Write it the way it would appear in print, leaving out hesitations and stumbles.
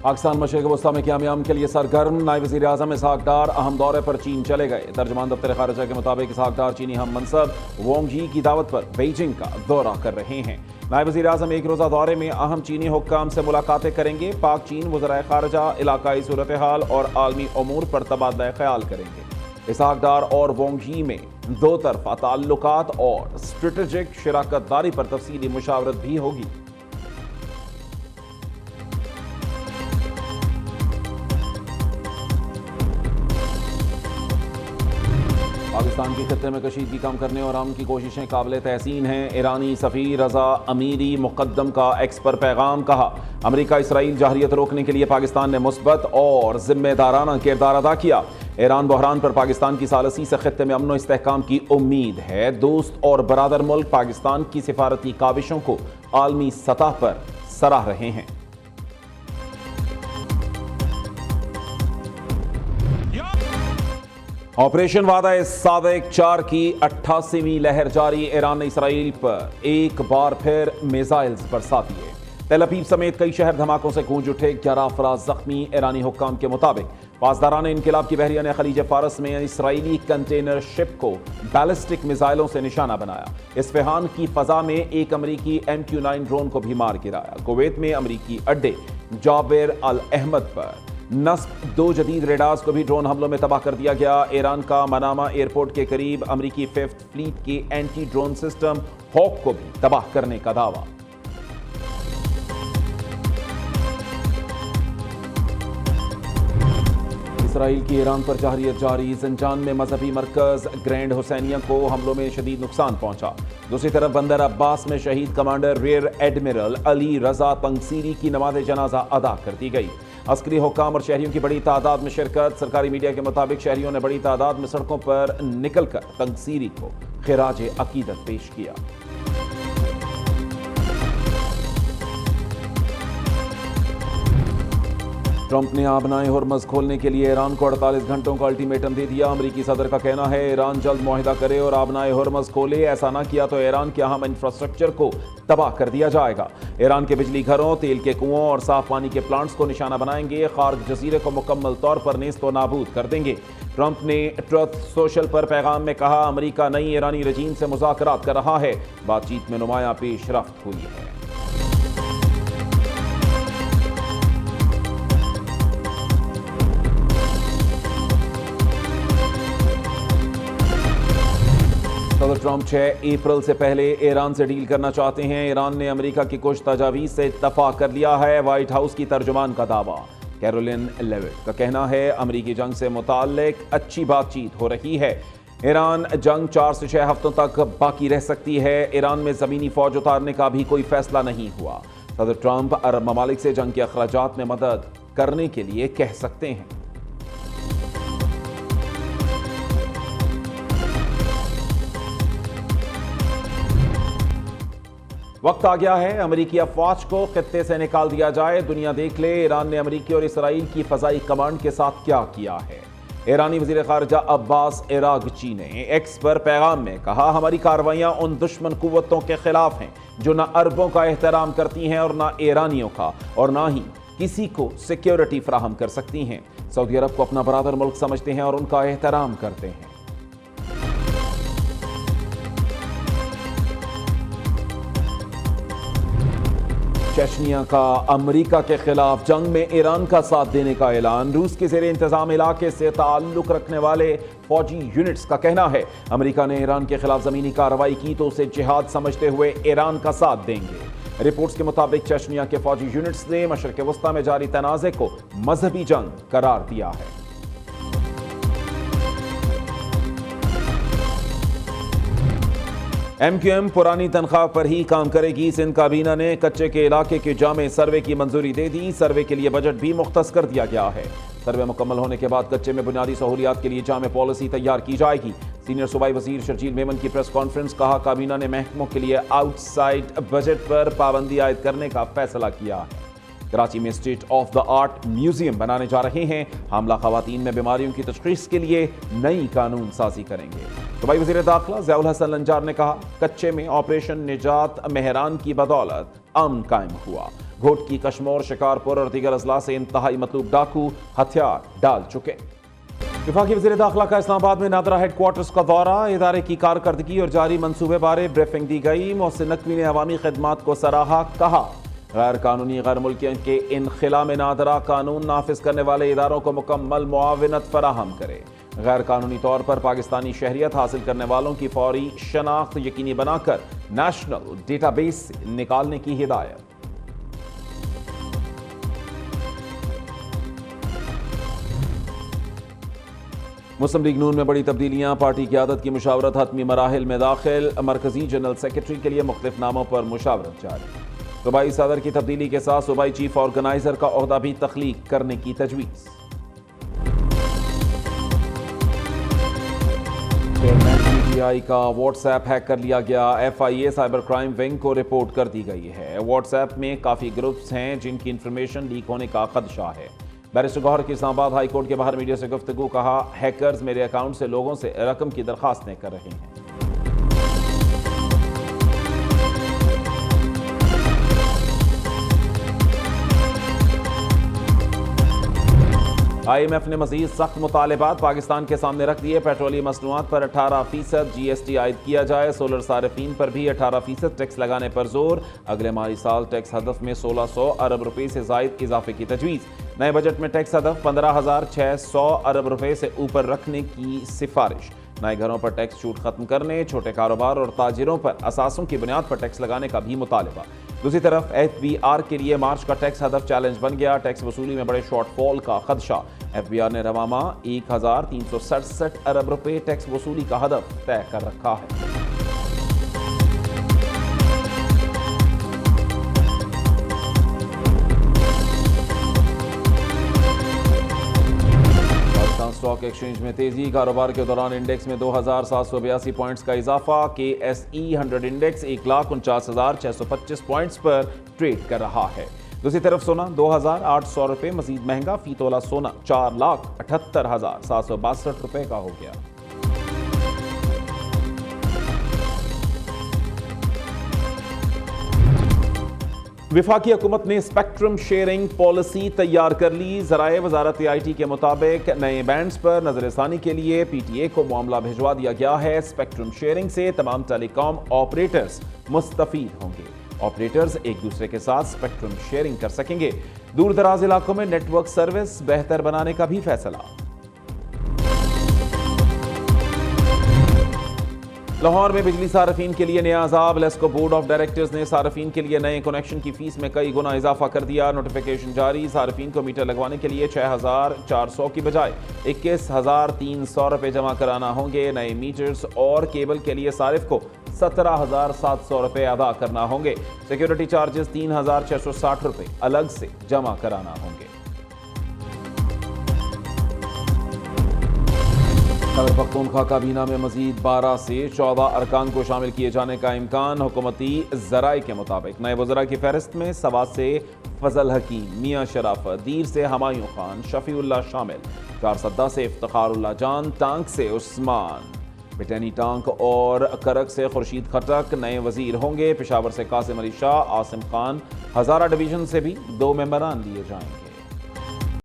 पाकिस्तान मशरिक़ वस्ता में क़याम के लिए सरगर्म। नायब वज़ीर आज़म इसहाक डार अहम दौरे पर चीन चले गए। तर्जुमान दफ्तर ख़ारिजा के मुताबिक इसहाक डार चीनी हम मनसब वोंग यी की दावत पर बीजिंग का दौरा कर रहे हैं। नायब वज़ीर आज़म एक रोज़ा दौरे में अहम चीनी हुक्काम से मुलाकातें करेंगे। पाक चीन वज़राए ख़ारिजा इलाकाई सूरत हाल और आलमी उमूर पर तबादला ख्याल करेंगे। इसहाक डार और वोंग यी में दो तरफ़ा ताल्लुकात और स्ट्रेटेजिक शराकत दारी पर तफसीली मुशावरत भी होगी। पाकिस्तान की खत्ते में कशीदगी कम करने और अमन की कोशिशें काबिल तहसीन हैं। ईरानी सफ़ीर रज़ा अमीरी मुक़द्दम का एक्स पर पैगाम। कहा, अमरीका इसराइल जहरियत रोकने के लिए पाकिस्तान ने मुस्बत और जिम्मेदाराना किरदार अदा किया। ईरान बहरान पर पाकिस्तान की सालसी से खत्ते में अमन व इस्तेहकाम की उम्मीद है। दोस्त और बरादर मुल्क पाकिस्तान की सिफारती काविशों को आलमी सतह पर सराह रहे हैं। ऑपरेशन वादा सादिक 4 की 88वीं लहर जारी। ईरान ने इसराइल पर एक बार फिर मिसाइल्स बरसा दिए। तेल अवीव समेत कई शहर धमाकों से गूंज उठे। 11 अफराद जख्मी। ईरानी हुक्काम के मुताबिक पासदारान इनकलाब की बहरिया ने खलीज फारस में इसराइली कंटेनर शिप को बैलिस्टिक मिसाइलों से निशाना बनाया। इस्फहान की फजा में एक अमरीकी MQ-9 ड्रोन को भी मार गिराया। कुवैत में अमरीकी अड्डे जाबिर अल अहमद पर नस्ब 2 जदीद रेडार्स को भी ड्रोन हमलों में तबाह कर दिया गया। ईरान का मनामा एयरपोर्ट के करीब अमरीकी 5th फ्लीट के एंटी ड्रोन सिस्टम हॉक को भी तबाह करने का दावा। इसराइल की ईरान पर जहरियत जारी। ज़िंजान में मजहबी मरकज ग्रैंड हुसैनिया को हमलों में शदीद नुकसान पहुंचा। दूसरी तरफ बंदर अब्बास में शहीद कमांडर रियर एडमिरल अली रजा तंगसीरी की नमाज जनाजा अदा कर दी गई। अस्करी हुक्काम और शहरियों की बड़ी तादाद में शिरकत। सरकारी मीडिया के मुताबिक शहरियों ने बड़ी तादाद में सड़कों पर निकलकर तंगसीरी को खिराज अकीदत पेश किया। ट्रंप ने आबनाए हॉर्मज़ खोलने के लिए ईरान को 48 घंटों का अल्टीमेटम दे दिया। अमरीकी सदर का कहना है ईरान जल्द मुआहिदा करे और आबनाए हॉर्मज़ खोले। ऐसा ना किया तो ईरान के अहम इंफ्रास्ट्रक्चर को तबाह कर दिया जाएगा। ईरान के बिजली घरों, तेल के कुओं और साफ पानी के प्लांट्स को निशाना बनाएंगे। खार्ग जजीरे को मुकम्मल तौर पर नेस्त व नाबूद कर देंगे। ट्रंप ने ट्रुथ सोशल पर पैगाम में कहा, अमरीका नई ईरानी रजीम से मुज़ाकरात कर रहा है। बातचीत में नुमायां पेशरफ्त हुई है। सदर ट्रंप 6 अप्रैल से पहले ईरान से डील करना चाहते हैं। ईरान ने अमेरिका की कुछ तजावीज़ से इत्तफाक कर लिया है। व्हाइट हाउस की तर्जुमान का दावा। कैरोलिन लेविट का कहना है अमरीकी जंग से मुताल्लिक अच्छी बातचीत हो रही है। ईरान जंग 4 से 6 हफ्तों तक बाकी रह सकती है। ईरान में ज़मीनी फ़ौज उतारने का भी कोई फैसला नहीं हुआ। सदर ट्रंप अरब ममालिक से जंग के अखराजात में मदद करने के लिए कह सकते हैं। वक्त आ गया है अमरीकी अफवाज को खित्ते से निकाल दिया जाए। दुनिया देख ले ईरान ने अमरीकी और इसराइल की फजाई कमांड के साथ क्या किया है। ईरानी वज़ीर ख़ारिजा अब्बास इरागची ने एक्स पर पैगाम में कहा, हमारी कार्रवाइयां उन दुश्मन कुव्वतों के खिलाफ हैं जो ना अरबों का एहतराम करती हैं और ना ईरानियों का, और ना ही किसी को सिक्योरिटी फराहम कर सकती हैं। सऊदी अरब को अपना बरादर मुल्क समझते हैं और उनका एहतराम करते हैं। चेचनिया का अमरीका के खिलाफ जंग में ईरान का साथ देने का ऐलान। रूस के ज़ेरे इंतजाम इलाके से ताल्लुक रखने वाले फौजी यूनिट्स का कहना है अमरीका ने ईरान के खिलाफ ज़मीनी कार्रवाई की तो उसे जिहाद समझते हुए ईरान का साथ देंगे। रिपोर्ट्स के मुताबिक चेचनिया के फौजी यूनिट्स ने मशरिक़ वस्ता में जारी तनाज़े को मजहबी जंग करार दिया है। MQM पुरानी तनख्वाह पर ही काम करेगी। सिंध काबीना ने कच्चे के इलाके के जामे सर्वे की मंजूरी दे दी। सर्वे के लिए बजट भी मुख्तस कर दिया गया है। सर्वे मुकम्मल होने के बाद कच्चे में बुनियादी सहूलियात के लिए जामे पॉलिसी तैयार की जाएगी। सीनियर सूबाई वजीर शर्जील मेमन की प्रेस कॉन्फ्रेंस। कहा, काबीना ने महकमों के लिए आउटसाइड बजट पर पाबंदी आयद करने का फैसला किया है। कराची में state of the art museum बनाने जा रहे हैं। हामला खवातीन में बीमारियों की तशखीस के लिए नई कानून साजी करेंगे। सूबाई वज़ीर दाखिला ज़ियाउल हसन लंजार ने कहा, कच्चे में ऑपरेशन निजात मेहरान की बदौलत अमन कायम हुआ। घोटकी, कश्मोर, शिकारपुर और दीगर अजला से इंतहाई मतलूब डाकू हथियार डाल चुके। वफाकी वज़ीर दाखिला का इस्लामाबाद में नादरा हेडक्वार्टर्स का दौरा, इदारे की कारकर्दगी और जारी मंसूबे बारे ब्रीफिंग दी गई। मोहसिन नकवी ने अवामी खिदमात को सराहा, कहा गैर कानूनी गैर मुल्कियन के इनखिला में नादरा कानून नाफिज करने वाले इदारों को मुकम्मल मुआविनत फराहम करे। गैर कानूनी तौर पर पाकिस्तानी शहरियत हासिल करने वालों की फौरी शनाख्त यकीनी बनाकर नेशनल डेटाबेस से निकालने की हिदायत। मुस्लिम लीग नून में बड़ी तब्दीलियां, पार्टी की आदत की मुशावरत हतमी मराहिल में दाखिल। मरकजी जनरल सेक्रेटरी के लिए मुख्तलिफ नामों पर मुशावरत जारी। सूबाई सदर की तब्दीली के साथ सूबाई चीफ ऑर्गेनाइजर का ओहदा भी तख्लीक करने की तजवीज़। पीटीआई का व्हाट्सएप हैक कर लिया गया। FIA साइबर क्राइम विंग को रिपोर्ट कर दी गई है। व्हाट्सएप में काफ़ी ग्रुप्स हैं जिनकी इंफॉर्मेशन लीक होने का खदशा है। बैरिस्टर गौहर की इस्लामाबाद हाई कोर्ट के बाहर मीडिया से गुफ्तगू, कहा हैकर्स मेरे अकाउंट से लोगों से रकम की दरखास्तें कर रहे हैं। IMF ने मजीद सख्त मुतालिबात पाकिस्तान के सामने रख दिए। पेट्रोलियम मसनूआत पर 18% GST आयद किया जाए। सोलर सारिफीन पर भी 18% टैक्स लगाने पर जोर। अगले माली साल टैक्स हदफ में 1600 अरब रुपए से जायद इजाफे की तजवीज़। नए बजट में टैक्स हदफ 15,600 अरब रुपए से ऊपर रखने की सिफारिश। नए घरों पर टैक्स छूट खत्म करने, छोटे कारोबार और ताजिरों पर असासों की बुनियाद पर टैक्स लगाने का भी मुतालिबा। दूसरी तरफ FBR के लिए मार्च का टैक्स हदफ चैलेंज बन गया। टैक्स वसूली में बड़े शॉर्टफॉल का खदशा। FBR ने रवामा 1367 अरब रुपए टैक्स वसूली का हदफ तय कर रखा है। स्टॉक एक्सचेंज में तेजी, कारोबार के दौरान इंडेक्स में 2782 पॉइंट्स का इजाफा। KSE 100 इंडेक्स 1,49,625 पॉइंट्स पर ट्रेड कर रहा है। दूसरी तरफ सोना 2,800 रुपए मजीद महंगा। फी तोला सोना 4,78,762 रुपए का हो गया। वफाकी हुकूमत ने स्पेक्ट्रम शेयरिंग पॉलिसी तैयार कर ली। ज़राए वजारत IT के मुताबिक नए बैंड्स पर नजरसानी के लिए PTA को मामला भिजवा दिया गया है। स्पेक्ट्रम शेयरिंग से तमाम टेलीकॉम ऑपरेटर्स मुस्तफीद होंगे। ऑपरेटर्स एक दूसरे के साथ स्पेक्ट्रम शेयरिंग कर सकेंगे। दूर दराज इलाकों में नेटवर्क सर्विस बेहतर बनाने का भी फैसला। लाहौर में बिजली सार्फिन के लिए नया अजाब। लेस्को बोर्ड ऑफ डायरेक्टर्स ने सार्फिन के लिए नए कनेक्शन की फीस में कई गुना इजाफा कर दिया। नोटिफिकेशन जारी। सार्फिन को मीटर लगवाने के लिए 6,400 की बजाय 21,300 रुपए जमा कराना होंगे। नए मीटर्स और केबल के लिए सारिफ को 17,700 रुपए अदा करना होंगे। सिक्योरिटी चार्जेस 3,660 रुपए अलग से जमा कराना होंगे। खैबर पख्तूनख्वा काबीना में मजीद 12 से 14 अरकान को शामिल किए जाने का इम्कान। हुकूमती ज़राए के मुताबिक नए वज़रा की फहरिस्त में सवा से फजल हकीम, मियाँ शराफत, दीर से हमायूं खान, शफीउल्लाह शामिल। चारसद्दा से इफ्तिखारुल्लाह जान, टांक से उस्मान, बिटैनी टांक और करक से खुर्शीद खटक नए वजीर होंगे। पेशावर से कासिम अली शाह, आसिम खान, हज़ारा डिवीज़न से भी 2 मेंबरान लिए जाएंगे।